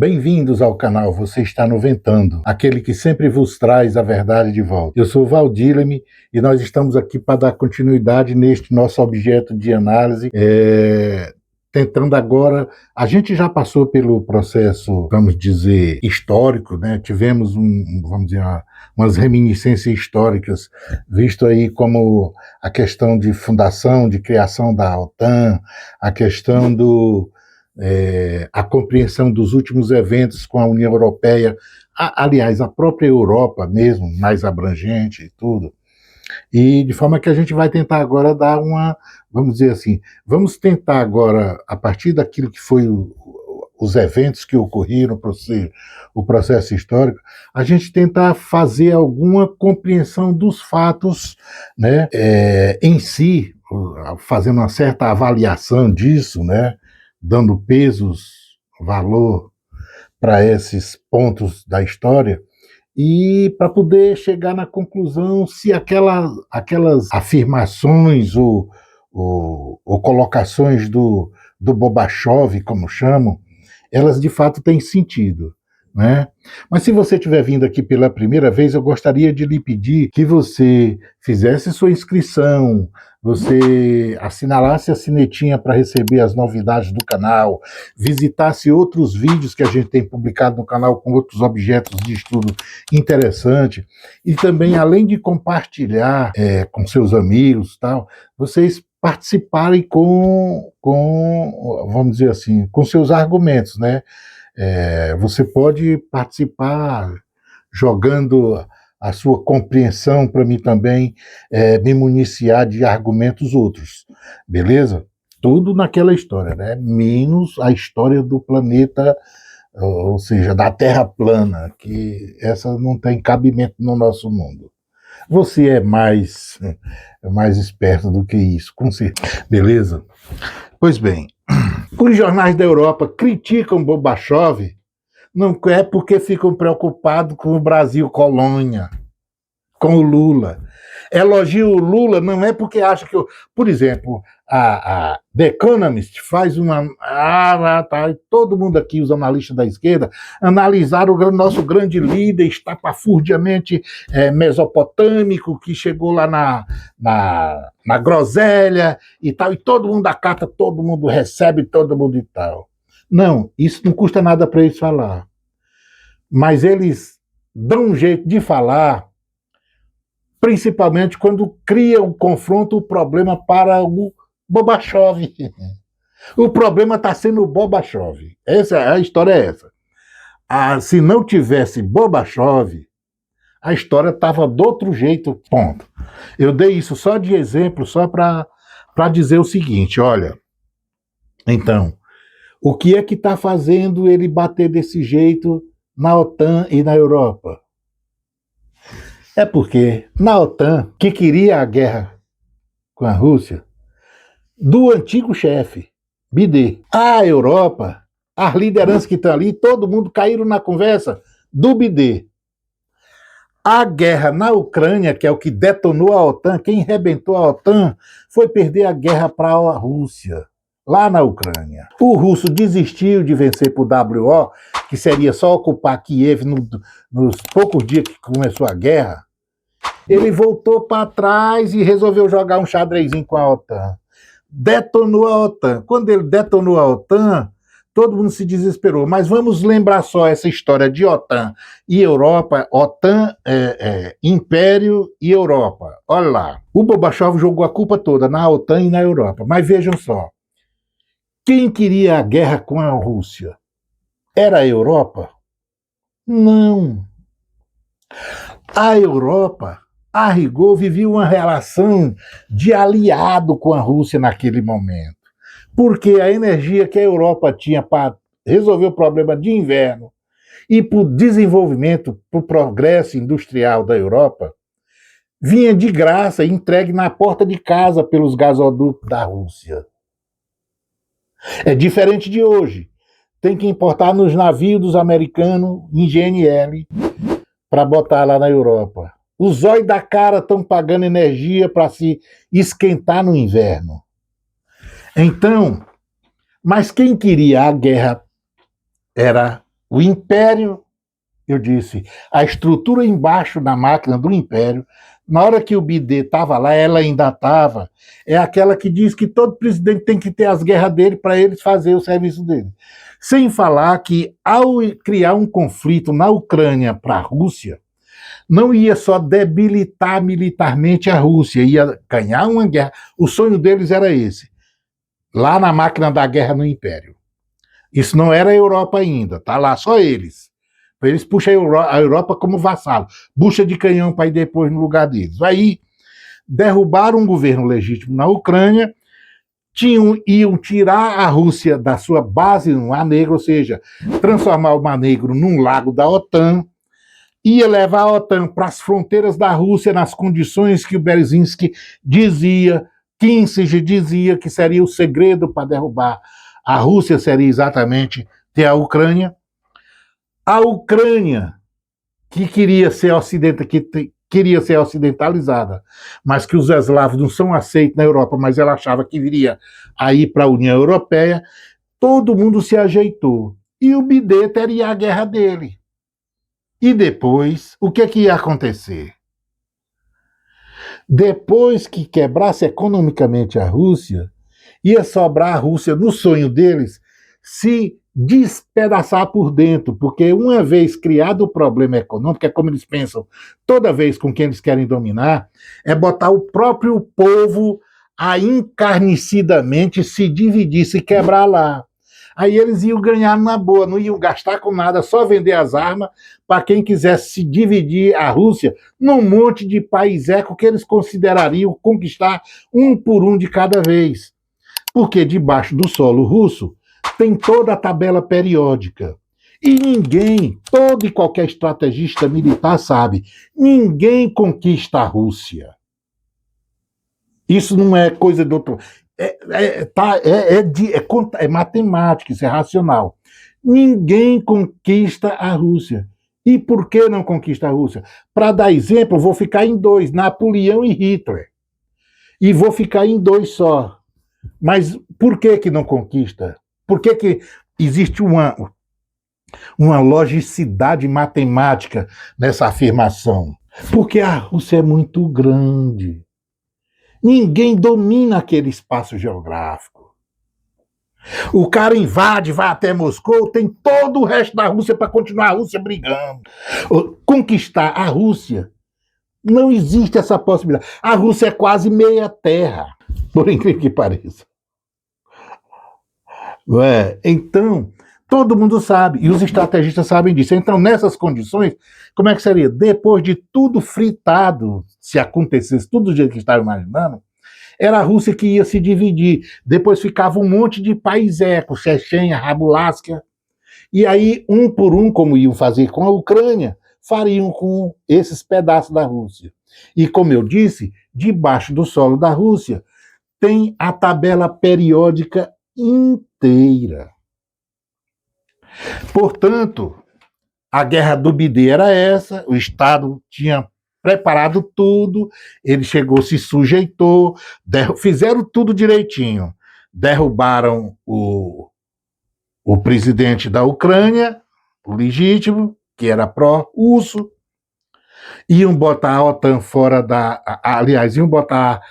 Bem-vindos ao canal Você Está no Ventando, aquele que sempre vos traz a verdade de volta. Eu sou Valdileme e nós estamos aqui para dar continuidade neste nosso objeto de análise, tentando agora. A gente já passou pelo processo, vamos dizer, histórico, né? Tivemos vamos dizer, umas reminiscências históricas, visto aí como a questão de fundação, de criação da OTAN, a questão a compreensão dos últimos eventos com a União Europeia, aliás, a própria Europa mesmo, mais abrangente e tudo. E de forma que a gente vai tentar agora dar vamos dizer assim, vamos tentar agora, a partir daquilo que foi os eventos que ocorreram, o processo histórico, a gente tentar fazer alguma compreensão dos fatos, né, em si, fazendo uma certa avaliação disso, né, dando pesos, valor para esses pontos da história, e para poder chegar na conclusão se aquelas afirmações ou colocações do Bobachov, como chamam, elas de fato têm sentido, né? Mas se você estiver vindo aqui pela primeira vez, eu gostaria de lhe pedir que você fizesse sua inscrição, você assinalasse a sinetinha para receber as novidades do canal, visitasse outros vídeos que a gente tem publicado no canal com outros objetos de estudo interessantes, e também, além de compartilhar com seus amigos, tal, vocês participarem vamos dizer assim, com seus argumentos, né? Você pode participar jogando a sua compreensão para mim também me municiar de argumentos outros, beleza? Tudo naquela história, né? Menos a história do planeta, ou seja, da Terra plana, que essa não tem cabimento no nosso mundo. Você é mais esperto do que isso, com certeza, beleza? Pois bem, os jornais da Europa criticam Bobachov, não é porque ficam preocupados com o Brasil colônia, com o Lula. Elogiam o Lula não é porque acha que... Por exemplo, a The Economist faz todo mundo aqui, os analistas da esquerda, analisaram o nosso grande líder estapafurdiamente mesopotâmico, que chegou lá na groselha e tal, e todo mundo acata, todo mundo recebe, todo mundo e tal. Não, isso não custa nada para eles falar. Mas eles dão um jeito de falar, principalmente quando cria um confronto, o problema para o Bobachov. O problema está sendo o Bobachov. A história é essa. Se não tivesse Bobachov, a história estava do outro jeito, ponto. Eu dei isso só de exemplo, só para dizer o seguinte, olha, então, o que é que está fazendo ele bater desse jeito na OTAN e na Europa? É porque na OTAN, que queria a guerra com a Rússia, do antigo chefe, Biden. A Europa, as lideranças que estão ali, todo mundo caíram na conversa do Biden. A guerra na Ucrânia, que é o que detonou a OTAN, quem rebentou a OTAN, foi perder a guerra para a Rússia, lá na Ucrânia. O russo desistiu de vencer por WO, que seria só ocupar Kiev nos poucos dias que começou a guerra. Ele voltou para trás e resolveu jogar um xadrezinho com a OTAN. Detonou a OTAN. Quando ele detonou a OTAN, todo mundo se desesperou. Mas vamos lembrar só essa história de OTAN e Europa. OTAN, Império e Europa. Olha lá. O Bobachov jogou a culpa toda na OTAN e na Europa. Mas vejam só. Quem queria a guerra com a Rússia? Era a Europa? Não. A Europa, a rigor, vivia uma relação de aliado com a Rússia naquele momento. Porque a energia que a Europa tinha para resolver o problema de inverno e para o desenvolvimento, para o progresso industrial da Europa, vinha de graça, entregue na porta de casa pelos gasodutos da Rússia. É diferente de hoje. Tem que importar nos navios dos americanos em GNL para botar lá na Europa. Os olhos da cara estão pagando energia para se esquentar no inverno. Então, mas quem queria a guerra era O império, eu disse, a estrutura embaixo da máquina do império, na hora que o Bidê estava lá, ela ainda estava, é aquela que diz que todo presidente tem que ter as guerras dele para eles fazer o serviço dele. Sem falar que, ao criar um conflito na Ucrânia para a Rússia, não ia só debilitar militarmente a Rússia, ia ganhar uma guerra. O sonho deles era esse, lá na máquina da guerra no Império. Isso não era a Europa ainda, tá lá só eles. Eles puxam a Europa como vassalo, bucha de canhão para ir depois no lugar deles. Aí derrubaram um governo legítimo na Ucrânia, iam tirar a Rússia da sua base no Mar Negro, ou seja, transformar o Mar Negro num lago da OTAN, ia levar a OTAN para as fronteiras da Rússia nas condições que o Brzezinski dizia, Kissinger dizia que seria o segredo para derrubar a Rússia, seria exatamente ter a Ucrânia. A Ucrânia, que queria ser ocidentalizada, mas que os eslavos não são aceitos na Europa, mas ela achava que viria a ir para a União Europeia, todo mundo se ajeitou. E o Bidê teria a guerra dele. E depois, o que ia acontecer? Depois que quebrasse economicamente a Rússia, ia sobrar a Rússia, no sonho deles, se despedaçar por dentro, porque uma vez criado o problema econômico, é como eles pensam, toda vez com quem eles querem dominar, é botar o próprio povo a encarnicidamente se dividir, se quebrar lá. Aí eles iam ganhar na boa, não iam gastar com nada, só vender as armas para quem quisesse se dividir a Rússia num monte de país eco que eles considerariam conquistar um por um de cada vez. Porque debaixo do solo russo tem toda a tabela periódica. E ninguém, todo e qualquer estrategista militar sabe, ninguém conquista a Rússia. Isso não é coisa do outro. É matemática, isso é racional. Ninguém conquista a Rússia. E por que não conquista a Rússia? Para dar exemplo, vou ficar em dois, Napoleão e Hitler. E vou ficar em dois só. Mas por que não conquista? Por que existe uma logicidade matemática nessa afirmação? Porque a Rússia é muito grande. Ninguém domina aquele espaço geográfico. O cara invade, vai até Moscou, tem todo o resto da Rússia para continuar a Rússia brigando. Conquistar a Rússia, não existe essa possibilidade. A Rússia é quase meia terra, por incrível que pareça. Então, todo mundo sabe, e os estrategistas sabem disso. Então, nessas condições, como é que seria? Depois de tudo fritado, se acontecesse tudo do jeito que estava imaginando, era a Rússia que ia se dividir. Depois ficava um monte de país eco, Chechênia, Rabulaskia. E aí, um por um, como iam fazer com a Ucrânia, fariam com esses pedaços da Rússia. E como eu disse, debaixo do solo da Rússia tem a tabela periódica inteira. Portanto, a guerra do Bidê era essa, o Estado tinha preparado tudo, ele chegou, se sujeitou, fizeram tudo direitinho. Derrubaram o presidente da Ucrânia, o legítimo, que era pró-russo, iam botar a OTAN fora aliás, iam botar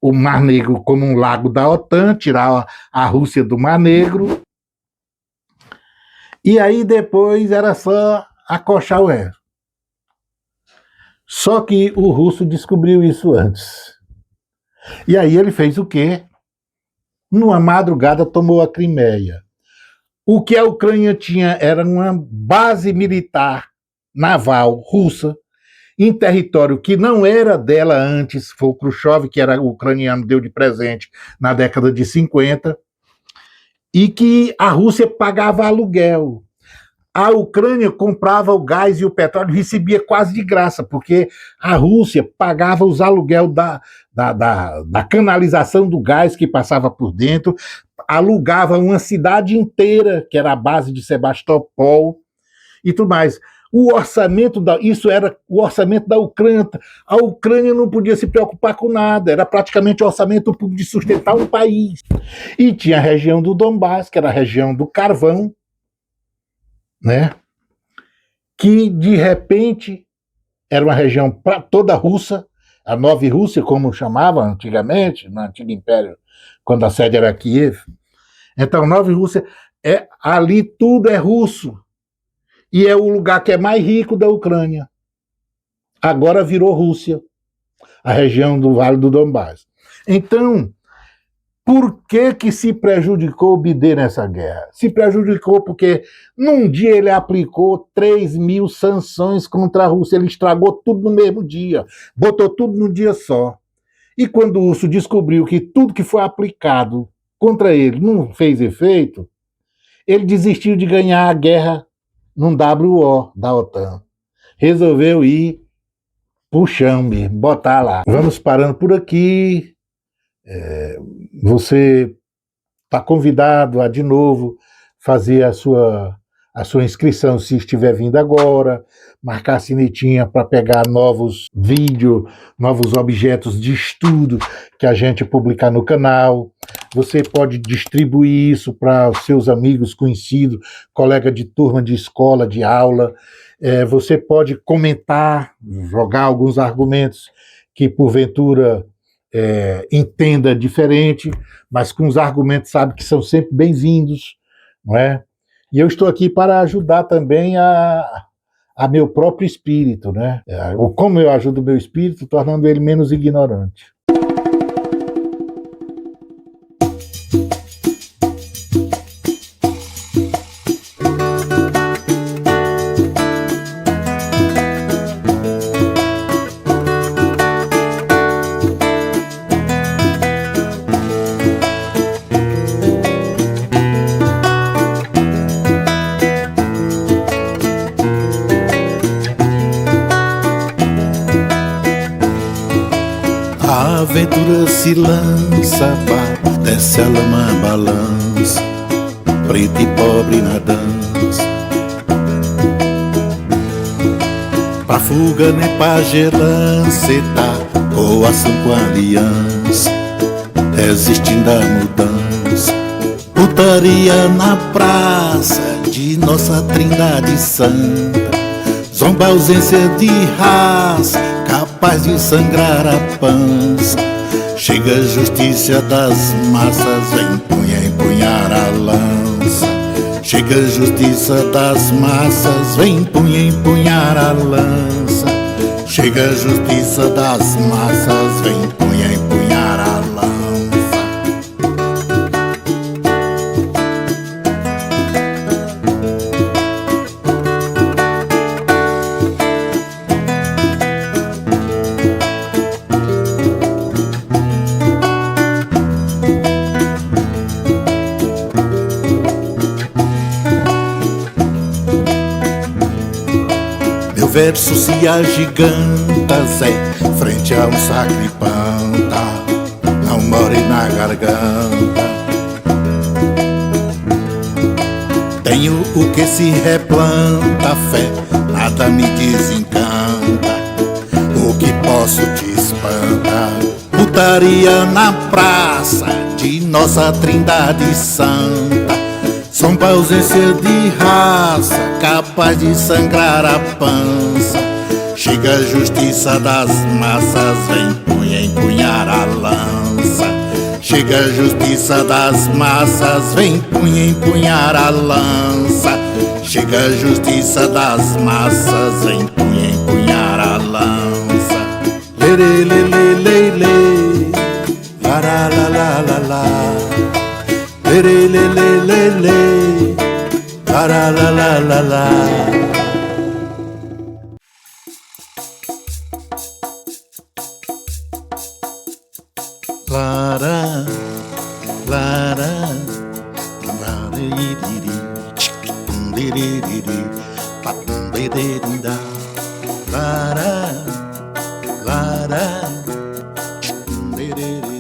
o Mar Negro como um lago da OTAN, tirar a Rússia do Mar Negro, e aí depois era só acochar o resto. Só que o russo descobriu isso antes. E aí ele fez o quê? Numa madrugada tomou a Crimeia. O que a Ucrânia tinha era uma base militar naval russa em território que não era dela antes, foi o Khrushchev, que era ucraniano, deu de presente na década de 50, e que a Rússia pagava aluguel. A Ucrânia comprava o gás e o petróleo, recebia quase de graça, porque a Rússia pagava os aluguel da canalização do gás que passava por dentro, alugava uma cidade inteira, que era a base de Sebastopol, e tudo mais. Isso era o orçamento da Ucrânia. A Ucrânia não podia se preocupar com nada, era praticamente o orçamento público de sustentar um país. E tinha a região do Donbass, que era a região do carvão, né? Que de repente era uma região para toda a Rússia, a Nova Rússia, como chamava antigamente, no antigo império, quando a sede era Kiev. Então, Nova Rússia, ali tudo é russo. E é o lugar que é mais rico da Ucrânia. Agora virou Rússia, a região do Vale do Donbás. Então, por que se prejudicou o Biden nessa guerra? Se prejudicou porque num dia ele aplicou 3.000 sanções contra a Rússia, ele estragou tudo no mesmo dia, botou tudo num dia só. E quando o Urso descobriu que tudo que foi aplicado contra ele não fez efeito, ele desistiu de ganhar a guerra num WO da OTAN. Resolveu ir pro chão mesmo, botar lá. Vamos parando por aqui. Você está convidado a, de novo, fazer a sua inscrição se estiver vindo agora, marcar a sinetinha para pegar novos vídeos, novos objetos de estudo que a gente publicar no canal. Você pode distribuir isso para os seus amigos, conhecidos, colega de turma, de escola, de aula. Você pode comentar, jogar alguns argumentos que, porventura, entenda diferente, mas com os argumentos sabe que são sempre bem-vindos, não é? E eu estou aqui para ajudar também a meu próprio espírito, né? Como eu ajudo o meu espírito, tornando ele menos ignorante. A aventura se lança, pá, desce a lama, balança, preto e pobre na dança. Pra fuga nem pra gelança, tá, coação com aliança, resistindo à mudança. Putaria na praça de nossa Trindade Santa, zomba ausência de raça, capaz de sangrar a pança. Chega a justiça das massas, vem empunhar a lança. Chega a justiça das massas, vem empunhar a lança. Chega a justiça das massas, vem empunhar a lança. Meu verso se agiganta, Zé, frente a um sacripanta, não more na garganta. Tenho o que se replanta, fé, nada me desencanta, o que posso te espantar. Putaria na praça de nossa Trindade Santa, sombra ausência de raça, capaz de sangrar a pança. Chega a justiça das massas, vem empunhar a lança. Chega a justiça das massas, vem empunhar a lança. Chega a justiça das massas, vem empunhar a lança. Lê, lê, lê, lê, lê, lê. La, la, la, la, la, la. Lê, lê, lê, lê, lê, lê. La, la, la, la, la, la. Lara, lara, lara, iriri, chikum, diriri, patum, diririda. Lara, lara, chikum, diriri.